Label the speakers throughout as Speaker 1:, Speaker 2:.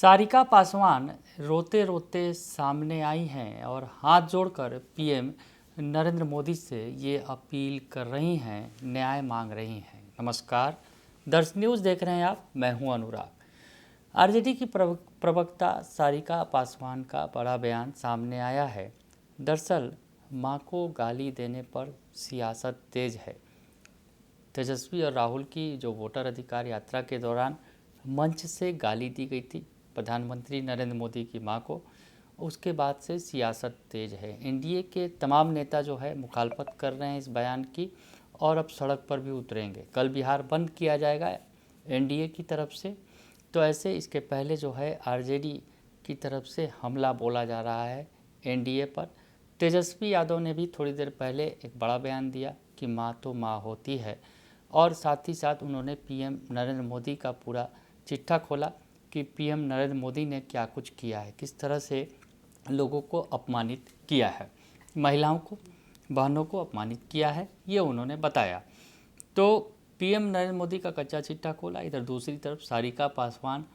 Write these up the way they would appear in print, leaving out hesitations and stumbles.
Speaker 1: सारिका पासवान रोते रोते सामने आई हैं और हाथ जोड़कर पीएम नरेंद्र मोदी से ये अपील कर रही हैं, न्याय मांग रही हैं। नमस्कार, दर्श न्यूज़ देख रहे हैं आप, मैं हूं अनुराग। आरजेडी की प्रवक्ता सारिका पासवान का बड़ा बयान सामने आया है। दरअसल मां को गाली देने पर सियासत तेज है। तेजस्वी और राहुल की जो वोटर अधिकार यात्रा के दौरान मंच से गाली दी गई थी प्रधानमंत्री नरेंद्र मोदी की मां को, उसके बाद से सियासत तेज है। एनडीए के तमाम नेता जो है मुखालफत कर रहे हैं इस बयान की और अब सड़क पर भी उतरेंगे। कल बिहार बंद किया जाएगा एनडीए की तरफ से। तो ऐसे इसके पहले जो है आरजेडी की तरफ से हमला बोला जा रहा है एनडीए पर। तेजस्वी यादव ने भी थोड़ी देर पहले एक बड़ा बयान दिया कि माँ तो माँ होती है, और साथ ही साथ उन्होंने पीएम नरेंद्र मोदी का पूरा चिट्ठा खोला कि पीएम नरेंद्र मोदी ने क्या कुछ किया है, किस तरह से लोगों को अपमानित किया है, महिलाओं को, बहनों को अपमानित किया है, ये उन्होंने बताया। तो पीएम नरेंद्र मोदी का कच्चा चिट्ठा खोला। इधर दूसरी तरफ सारिका पासवान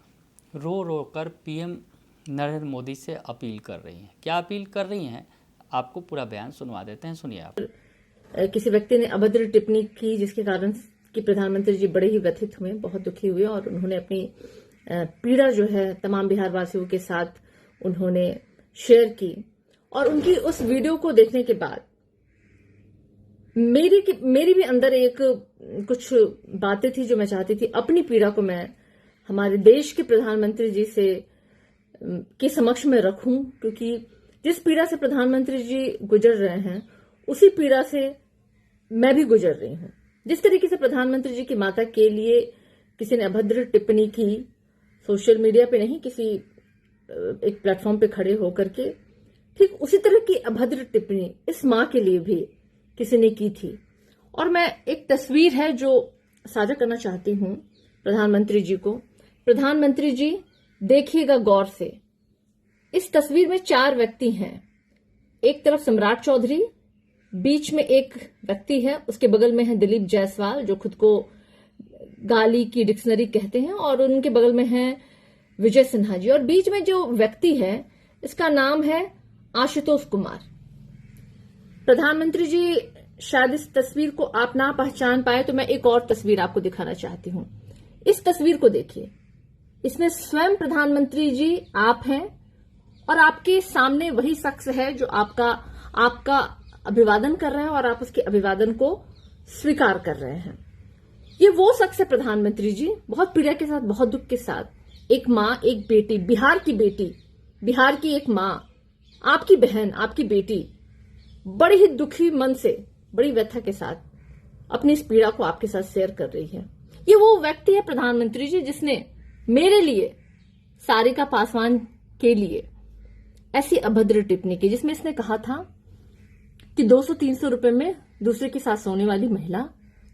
Speaker 1: रो रो कर पीएम नरेंद्र मोदी से अपील कर रही हैं। क्या अपील कर रही हैं, आपको पूरा बयान सुनवा देते हैं, सुनिए आप।
Speaker 2: किसी व्यक्ति ने अभद्र टिप्पणी की जिसके कारण कि प्रधानमंत्री जी बड़े ही व्यथित हुए, बहुत दुखी हुए, और उन्होंने अपनी पीड़ा जो है तमाम बिहार वासियों के साथ उन्होंने शेयर की। और उनकी उस वीडियो को देखने के बाद मेरी भी अंदर एक कुछ बातें थी जो मैं चाहती थी अपनी पीड़ा को मैं हमारे देश के प्रधानमंत्री जी से के समक्ष में रखूं, क्योंकि जिस पीड़ा से प्रधानमंत्री जी गुजर रहे हैं उसी पीड़ा से मैं भी गुजर रही हूं। जिस तरीके से प्रधानमंत्री जी की माता के लिए किसी ने अभद्र टिप्पणी की, सोशल मीडिया पे नहीं, किसी एक प्लेटफॉर्म पे खड़े होकर के, ठीक उसी तरह की अभद्र टिप्पणी इस मां के लिए भी किसी ने की थी। और मैं एक तस्वीर है जो साझा करना चाहती हूं प्रधानमंत्री जी को। प्रधानमंत्री जी देखिएगा गौर से, इस तस्वीर में 4 व्यक्ति हैं। एक तरफ सम्राट चौधरी, बीच में एक व्यक्ति है, उसके बगल में है दिलीप जायसवाल जो खुद को गाली की डिक्शनरी कहते हैं, और उनके बगल में है विजय सिन्हा जी, और बीच में जो व्यक्ति है इसका नाम है आशुतोष कुमार। प्रधानमंत्री जी शायद इस तस्वीर को आप ना पहचान पाए, तो मैं एक और तस्वीर आपको दिखाना चाहती हूं। इस तस्वीर को देखिए, इसमें स्वयं प्रधानमंत्री जी आप हैं और आपके सामने वही शख्स है जो आपका अभिवादन कर रहे हैं और आप उसके अभिवादन को स्वीकार कर रहे हैं। ये वो शख्स है प्रधानमंत्री जी, बहुत पीड़ा के साथ, बहुत दुख के साथ, एक मां, एक बेटी, बिहार की बेटी, बिहार की एक मां, आपकी बहन, आपकी बेटी, बड़ी ही दुखी मन से, बड़ी व्यथा के साथ अपनी इस पीड़ा को आपके साथ शेयर कर रही है। ये वो व्यक्ति है प्रधानमंत्री जी जिसने मेरे लिए, सारिका पासवान के लिए ऐसी अभद्र टिप्पणी की, जिसमें इसने कहा था कि 200-300 रुपए में दूसरे के साथ सोने वाली महिला,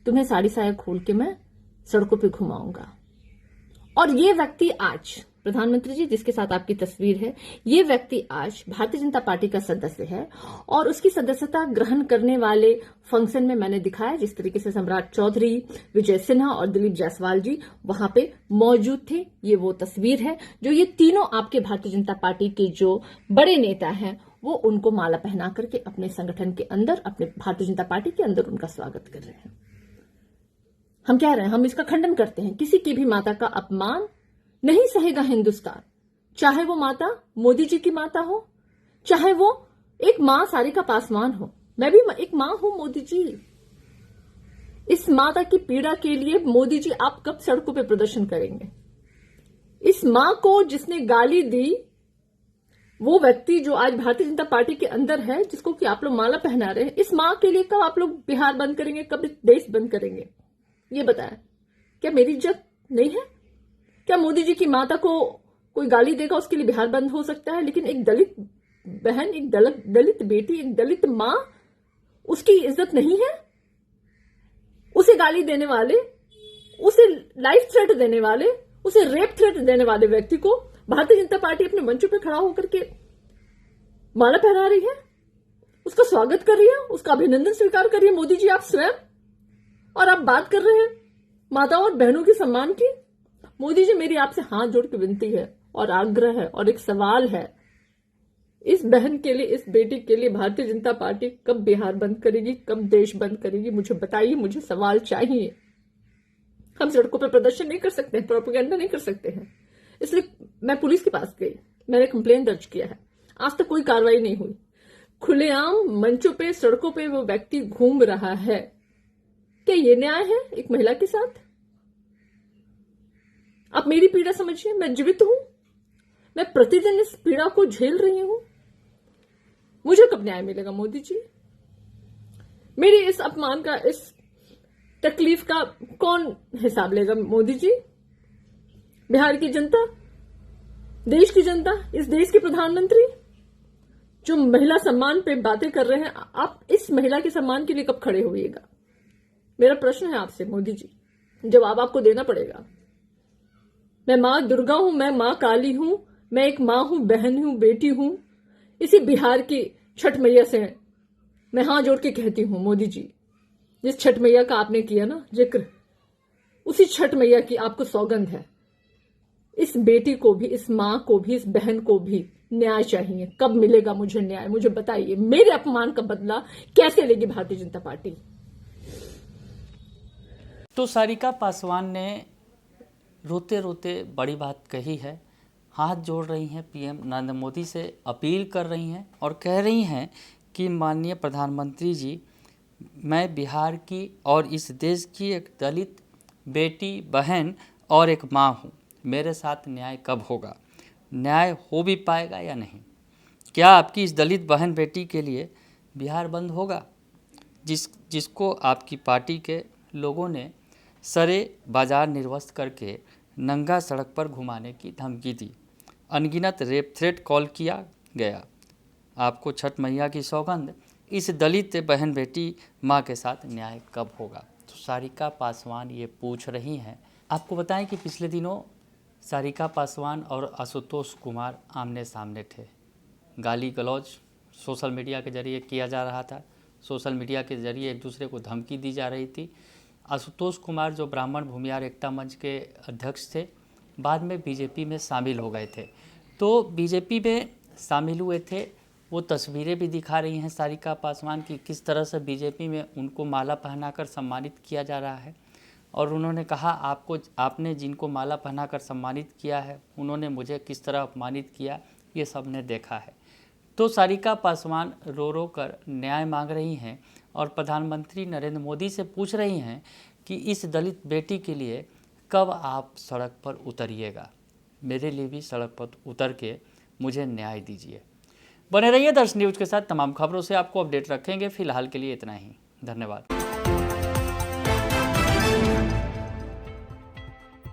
Speaker 2: तुम्हें साड़ी साया खोल के मैं सड़कों पे घुमाऊंगा। और ये व्यक्ति आज, प्रधानमंत्री जी जिसके साथ आपकी तस्वीर है, ये व्यक्ति आज भारतीय जनता पार्टी का सदस्य है, और उसकी सदस्यता ग्रहण करने वाले फंक्शन में मैंने दिखाया जिस तरीके से सम्राट चौधरी, विजय सिन्हा और दिलीप जायसवाल जी वहां पे मौजूद थे। ये वो तस्वीर है जो ये तीनों आपके भारतीय जनता पार्टी के जो बड़े नेता हैं वो उनको माला पहना करके अपने संगठन के अंदर, अपने भारतीय जनता पार्टी के अंदर उनका स्वागत कर रहे हैं। हम कह रहे हैं, हम इसका खंडन करते हैं। किसी की भी माता का अपमान नहीं सहेगा हिंदुस्तान, चाहे वो माता मोदी जी की माता हो, चाहे वो एक मां सारिका पासवान हो। मैं भी एक मां हूं मोदी जी। इस माता की पीड़ा के लिए मोदी जी आप कब सड़कों पे प्रदर्शन करेंगे? इस मां को जिसने गाली दी, वो व्यक्ति जो आज भारतीय जनता पार्टी के अंदर है, जिसको कि आप लोग माला पहना रहे हैं, इस मां के लिए कब आप लोग बिहार बंद करेंगे, कब देश बंद करेंगे? ये बताएं। क्या मेरी इज्जत नहीं है? क्या मोदी जी की माता को कोई गाली देगा उसके लिए बिहार बंद हो सकता है, लेकिन एक दलित बहन, एक दलित बेटी, एक दलित मां, उसकी इज्जत नहीं है? उसे गाली देने वाले, उसे लाइफ थ्रेट देने वाले, उसे रेप थ्रेट देने वाले व्यक्ति को भारतीय जनता पार्टी अपने मंचों पर खड़ा होकर के माला पहना रही है, उसका स्वागत कर रही है, उसका अभिनंदन स्वीकार कर रही है मोदी जी आप स्वयं, और आप बात कर रहे हैं माताओं और बहनों के सम्मान की। मोदी जी मेरी आपसे हाथ जोड़ के विनती है, और आग्रह है और एक सवाल है, इस बहन के लिए, इस बेटी के लिए भारतीय जनता पार्टी कब बिहार बंद करेगी, कब देश बंद करेगी? मुझे बताइए, मुझे सवाल चाहिए। हम सड़कों पर प्रदर्शन नहीं कर सकते हैं, प्रोपेगेंडा नहीं कर सकते हैं। इसलिए मैं पुलिस के पास गई, मैंने कंप्लेन दर्ज किया है, आज तक कोई कार्रवाई नहीं हुई। खुलेआम मंचों पे, सड़कों पे वो व्यक्ति घूम रहा है। क्या ये न्याय है एक महिला के साथ? आप मेरी पीड़ा समझिए, मैं जीवित हूं, मैं प्रतिदिन इस पीड़ा को झेल रही हूं। मुझे कब न्याय मिलेगा मोदी जी? मेरी इस अपमान का, इस तकलीफ का कौन हिसाब लेगा मोदी जी? बिहार की जनता, देश की जनता, इस देश के प्रधानमंत्री जो महिला सम्मान पे बातें कर रहे हैं, आप इस महिला के सम्मान के लिए कब खड़े होइएगा? मेरा प्रश्न है आपसे मोदी जी, जवाब आपको देना पड़ेगा। मैं मां दुर्गा हूं, मैं मां काली हूं, मैं एक मां हूं, बहन हूं, बेटी हूं। इसी बिहार की छठ मैया से मैं हाथ जोड़ के कहती हूं मोदी जी, जिस छठ मैया का आपने किया ना जिक्र, उसी छठ मैया की आपको सौगंध है। इस बेटी को भी, इस मां को भी, इस बहन को भी न्याय चाहिए। कब मिलेगा मुझे न्याय? मुझे बताइए, मेरे अपमान का बदला कैसे लेगी भारतीय जनता पार्टी?
Speaker 1: तो सारिका पासवान ने रोते रोते बड़ी बात कही है, हाथ जोड़ रही हैं पीएम नरेंद्र मोदी से, अपील कर रही हैं और कह रही हैं कि माननीय प्रधानमंत्री जी, मैं बिहार की और इस देश की एक दलित बेटी, बहन और एक माँ हूँ। मेरे साथ न्याय कब होगा? न्याय हो भी पाएगा या नहीं? क्या आपकी इस दलित बहन बेटी के लिए बिहार बंद होगा, जिसको आपकी पार्टी के लोगों ने सरे बाजार निर्वस्त करके नंगा सड़क पर घुमाने की धमकी दी, अनगिनत रेप थ्रेट कॉल किया गया? आपको छठ मैया की सौगंध, इस दलित बहन बेटी माँ के साथ न्याय कब होगा? तो सारिका पासवान ये पूछ रही हैं। आपको बताएं कि पिछले दिनों सारिका पासवान और आशुतोष कुमार आमने सामने थे। गाली गलौज सोशल मीडिया के जरिए किया जा रहा था, सोशल मीडिया के जरिए एक दूसरे को धमकी दी जा रही थी। आशुतोष कुमार जो ब्राह्मण भूमिहार एकता मंच के अध्यक्ष थे, बाद में बीजेपी में शामिल हो गए थे। तो बीजेपी में शामिल हुए थे, वो तस्वीरें भी दिखा रही हैं सारिका पासवान की, किस तरह से बीजेपी में उनको माला पहनाकर सम्मानित किया जा रहा है। और उन्होंने कहा, आपने जिनको माला पहनाकर सम्मानित किया है, उन्होंने मुझे किस तरह अपमानित किया, ये सब ने देखा है। तो सारिका पासवान रो रो कर न्याय मांग रही हैं और प्रधानमंत्री नरेंद्र मोदी से पूछ रही हैं कि इस दलित बेटी के लिए कब आप सड़क पर उतरिएगा? मेरे लिए भी सड़क पर उतर के मुझे न्याय दीजिए। बने रहिए दर्शन न्यूज के साथ, तमाम खबरों से आपको अपडेट रखेंगे। फिलहाल के लिए इतना ही, धन्यवाद।